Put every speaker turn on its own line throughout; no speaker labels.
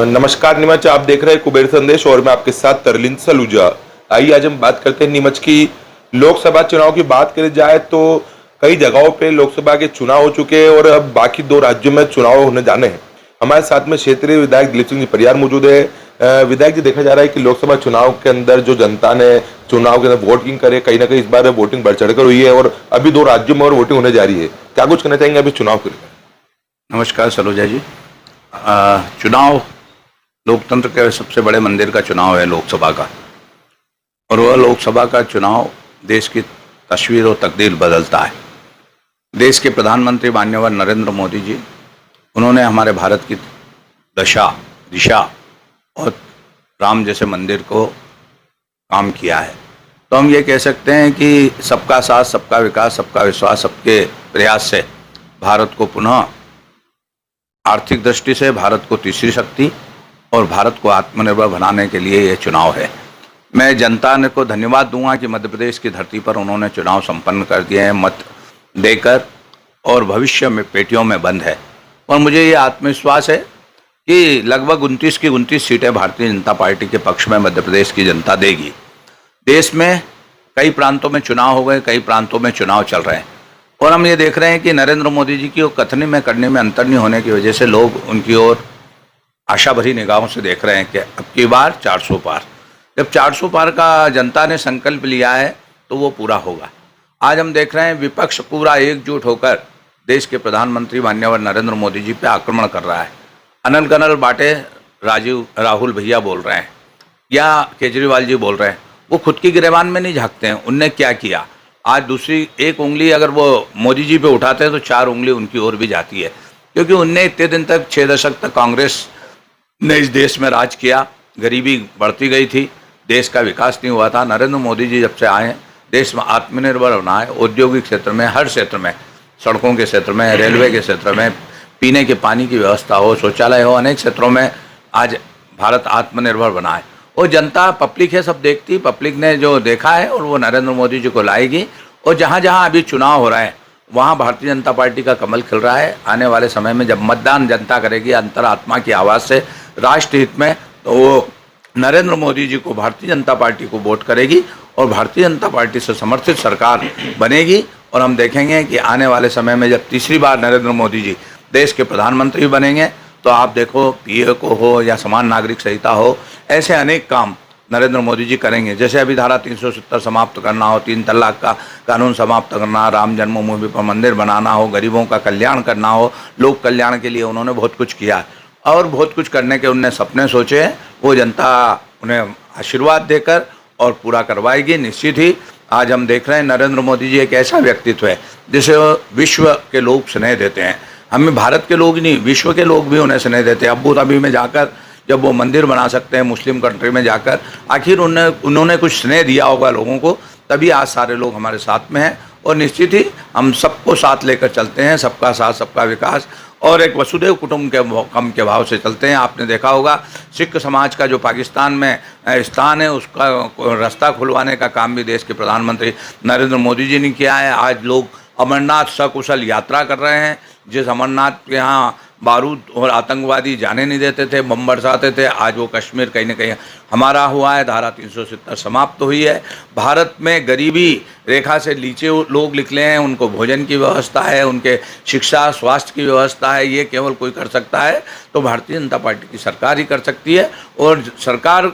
नमस्कार नीमच, आप देख रहे हैं कुबेर संदेश और मैं आपके साथ तरलिन सलूजा। आइए आज हम बात करते हैं नीमच की। लोकसभा चुनाव की बात करी जाए तो कई जगहों पे लोकसभा के चुनाव हो चुके हैं और अब बाकी 2 राज्यों में चुनाव होने जाने हैं। हमारे साथ में क्षेत्रीय विधायक दिलीप सिंह जी परियार मौजूद है। विधायक जी, देखा जा रहा है कि लोकसभा चुनाव के अंदर जो जनता ने चुनाव के अंदर वोटिंग करे, कहीं ना कहीं इस बार वोटिंग बढ़ चढ़कर हुई है और अभी 2 राज्यों में और वोटिंग होने जा रही है। क्या कुछ कहना चाहेंगे अभी चुनाव के लिए?
नमस्कार सलूजा जी। चुनाव लोकतंत्र के सबसे बड़े मंदिर का चुनाव है लोकसभा का, और वह लोकसभा का चुनाव देश की तस्वीर और तकदीर बदलता है। देश के प्रधानमंत्री माननीय नरेंद्र मोदी जी, उन्होंने हमारे भारत की दिशा और राम जैसे मंदिर को काम किया है। तो हम ये कह सकते हैं कि सबका साथ, सबका विकास, सबका विश्वास, सबके प्रयास से भारत को पुनः आर्थिक दृष्टि से भारत को तीसरी शक्ति और भारत को आत्मनिर्भर बनाने के लिए ये चुनाव है। मैं जनता ने को धन्यवाद दूंगा कि मध्य प्रदेश की धरती पर उन्होंने चुनाव संपन्न कर दिए हैं मत देकर, और भविष्य में पेटियों में बंद है। और मुझे ये आत्मविश्वास है कि लगभग 29 की 29 सीटें भारतीय जनता पार्टी के पक्ष में मध्य प्रदेश की जनता देगी। देश में कई प्रांतों में चुनाव हो गए, कई प्रांतों में चुनाव चल रहे हैं, और हम ये देख रहे हैं कि नरेंद्र मोदी जी की कथनी में करने में अंतर नहीं होने की वजह से लोग उनकी ओर आशा भरी निगाहों से देख रहे हैं कि अब की बार 400 पार। जब 400 पार का जनता ने संकल्प लिया है तो वो पूरा होगा। आज हम देख रहे हैं विपक्ष पूरा एकजुट होकर देश के प्रधानमंत्री माननीय नरेंद्र मोदी जी पे आक्रमण कर रहा है। अनल गनल बाटे राहुल भैया बोल रहे हैं या केजरीवाल जी बोल रहे हैं, वो खुद की गिरेबान में नहीं झांकते हैं उनने क्या किया। आज दूसरी एक उंगली अगर वो मोदी जी पे उठाते हैं तो 4 उंगली उनकी ओर भी जाती है, क्योंकि उनने इतने दिन तक 6 दशक तक कांग्रेस ने इस देश में राज किया। गरीबी बढ़ती गई थी, देश का विकास नहीं हुआ था। नरेंद्र मोदी जी जब से आए हैं, देश में आत्मनिर्भर होना है, औद्योगिक क्षेत्र में, हर क्षेत्र में, सड़कों के क्षेत्र में, रेलवे के क्षेत्र में, पीने के पानी की व्यवस्था हो, शौचालय हो, अनेक क्षेत्रों में आज भारत आत्मनिर्भर बना है। और जनता पब्लिक है, सब देखती, पब्लिक ने जो देखा है और वो नरेंद्र मोदी जी को लाएगी। और जहाँ जहाँ अभी चुनाव हो रहा है वहाँ भारतीय जनता पार्टी का कमल खिल रहा है। आने वाले समय में जब मतदान जनता करेगी अंतरात्मा की आवाज़ से राष्ट्र हित में, तो वो नरेंद्र मोदी जी को, भारतीय जनता पार्टी को वोट करेगी और भारतीय जनता पार्टी से समर्थित सरकार बनेगी। और हम देखेंगे कि आने वाले समय में जब तीसरी बार नरेंद्र मोदी जी देश के प्रधानमंत्री बनेंगे तो आप देखो, पीए को हो या समान नागरिक संहिता हो, ऐसे अनेक काम नरेंद्र मोदी जी करेंगे। जैसे अभी धारा 370 समाप्त करना हो, 3 तलाक का कानून समाप्त करना, राम जन्मभूमि पर मंदिर बनाना हो, गरीबों का कल्याण करना हो, लोक कल्याण के लिए उन्होंने बहुत कुछ किया और बहुत कुछ करने के उनने सपने सोचे हैं। वो जनता उन्हें आशीर्वाद देकर और पूरा करवाएगी निश्चित ही। आज हम देख रहे हैं नरेंद्र मोदी जी एक ऐसा व्यक्तित्व है जिसे विश्व के लोग स्नेह देते हैं। हमें भारत के लोग नहीं, विश्व के लोग भी उन्हें स्नेह देते हैं। अबू धाबी में जाकर जब वो मंदिर बना सकते हैं, मुस्लिम कंट्री में जाकर, आखिर उन्होंने कुछ स्नेह दिया होगा लोगों को, तभी आज सारे लोग हमारे साथ में हैं। और निश्चित ही हम सबको साथ लेकर चलते हैं, सबका साथ, सबका विकास, और एक वसुदेव कुटुंबकम के भाव से चलते हैं। आपने देखा होगा सिख समाज का जो पाकिस्तान में स्थान है, उसका रास्ता खुलवाने का काम भी देश के प्रधानमंत्री नरेंद्र मोदी जी ने किया है। आज लोग अमरनाथ सकुशल यात्रा कर रहे हैं। जिस अमरनाथ के यहाँ बारूद और आतंकवादी जाने नहीं देते थे, बम बरसाते थे, आज वो कश्मीर कहीं ना कहीं हमारा हुआ है। धारा 370 समाप्त हुई है। भारत में गरीबी रेखा से नीचे लोग निकले हैं, उनको भोजन की व्यवस्था है, उनके शिक्षा स्वास्थ्य की व्यवस्था है। ये केवल कोई कर सकता है तो भारतीय जनता पार्टी की सरकार ही कर सकती है। और सरकार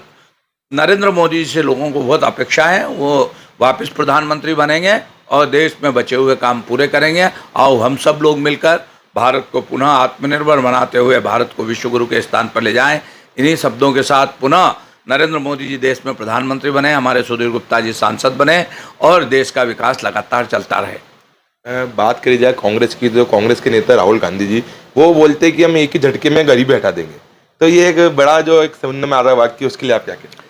नरेंद्र मोदी जी से लोगों को बहुत अपेक्षा है, वो वापस प्रधानमंत्री बनेंगे और देश में बचे हुए काम पूरे करेंगे। आओ हम सब लोग मिलकर भारत को पुनः आत्मनिर्भर बनाते हुए भारत को विश्वगुरु के स्थान पर ले जाएं। इन्हीं शब्दों के साथ पुनः नरेंद्र मोदी जी देश में प्रधानमंत्री बने, हमारे सुधीर गुप्ता जी सांसद बने और देश का विकास लगातार चलता रहे।
बात करी जाए कांग्रेस की, तो कांग्रेस के नेता राहुल गांधी जी वो बोलते हैं कि हम एक ही झटके में गरीबी हटा देंगे। तो ये एक बड़ा जो एक समझ में आ रहा है वाक्य, उसके लिए आप क्या कहते हैं?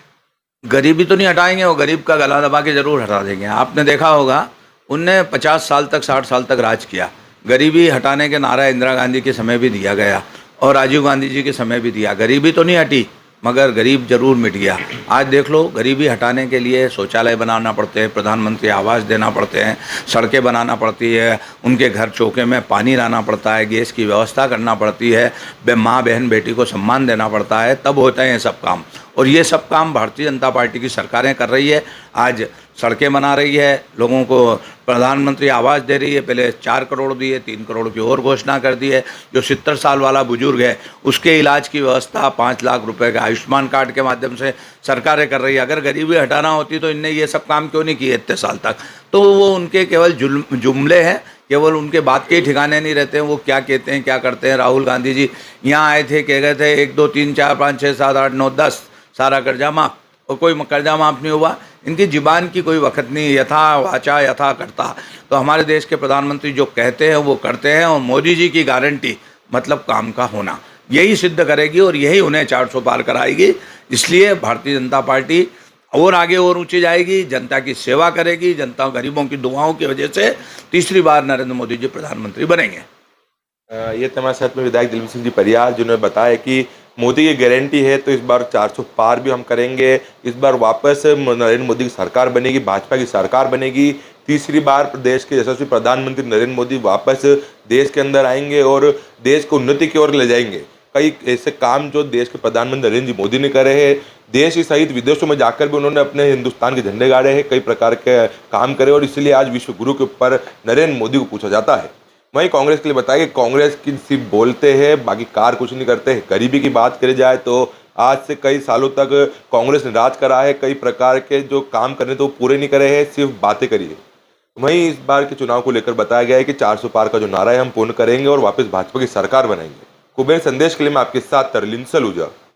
गरीबी तो नहीं हटाएंगे, वो गरीब का गला दबा के जरूर हटा देंगे। आपने देखा होगा उनने 50 साल तक, 60 साल तक राज किया। गरीबी हटाने के नारा इंदिरा गांधी के समय भी दिया गया और राजीव गांधी जी के समय भी दिया। गरीबी तो नहीं हटी, मगर गरीब जरूर मिट गया। आज देख लो, गरीबी हटाने के लिए शौचालय बनाना पड़ते हैं, प्रधानमंत्री आवास देना पड़ते हैं, सड़कें बनाना पड़ती है, उनके घर चौके में पानी लाना पड़ता है, गैस की व्यवस्था करना पड़ती है, माँ बहन बेटी को सम्मान देना पड़ता है, तब होते हैं ये सब काम। और ये सब काम भारतीय जनता पार्टी की सरकारें कर रही है। आज सड़कें बना रही है, लोगों को प्रधानमंत्री आवास दे रही है, पहले 4 करोड़ दिए, 3 करोड़ की और घोषणा कर दी है। जो 70 साल वाला बुजुर्ग है उसके इलाज की व्यवस्था 5 लाख रुपए का आयुष्मान कार्ड के माध्यम से सरकारें कर रही है। अगर गरीबी हटाना होती तो इनने ये सब काम क्यों नहीं किए इतने साल तक? तो वो उनके केवल जुमले हैं, केवल उनके बात के ही ठिकाने नहीं रहते हैं, वो क्या कहते हैं क्या करते हैं। राहुल गांधी जी यहाँ आए थे, कह गए थे 1 2 3 4 5 6 7 8 9 10 सारा कर्जा माफ, और कोई कर्जा माफ नहीं हुआ। इनकी ज़ुबान की कोई वक़्त नहीं, यथा वाचा यथा करता। तो हमारे देश के प्रधानमंत्री जो कहते हैं वो करते हैं, और मोदी जी की गारंटी मतलब काम का होना यही सिद्ध करेगी और यही उन्हें 400 पार कराएगी। इसलिए भारतीय जनता पार्टी और आगे और ऊंची जाएगी, जनता की सेवा करेगी, जनता गरीबों की दुआओं की वजह से तीसरी बार नरेंद्र मोदी जी प्रधानमंत्री बनेंगे।
ये तो हमारे साथ में विधायक दिलवीर सिंह जी परिहार, जिन्होंने बताया कि मोदी की गारंटी है तो इस बार 400 पार भी हम करेंगे। इस बार वापस नरेंद्र मोदी की सरकार बनेगी, भाजपा की सरकार बनेगी। तीसरी बार देश के यशस्वी प्रधानमंत्री नरेंद्र मोदी वापस देश के अंदर आएंगे और देश को उन्नति की ओर ले जाएंगे। कई ऐसे काम जो देश के प्रधानमंत्री नरेंद्र जी मोदी ने करे हैं, देश ही सहित विदेशों में जाकर भी उन्होंने अपने हिंदुस्तान के झंडे गाड़े हैं, कई प्रकार के काम करे, और इसलिए आज विश्व गुरु के ऊपर नरेंद्र मोदी को पूछा जाता है। वहीं कांग्रेस के लिए बताया कि कांग्रेस की सिर्फ बोलते हैं, बाकी कार कुछ नहीं करते। गरीबी की बात करी जाए तो आज से कई सालों तक कांग्रेस ने राज करा है, कई प्रकार के जो काम करने तो पूरे नहीं करे हैं, सिर्फ बातें करी है। वहीं इस बार के चुनाव को लेकर बताया गया है कि 400 पार का जो नारा है हम पूर्ण करेंगे और वापस भाजपा की सरकार बनाएंगे। कुबेर संदेश के लिए मैं आपके साथ तरलीन सलूजा।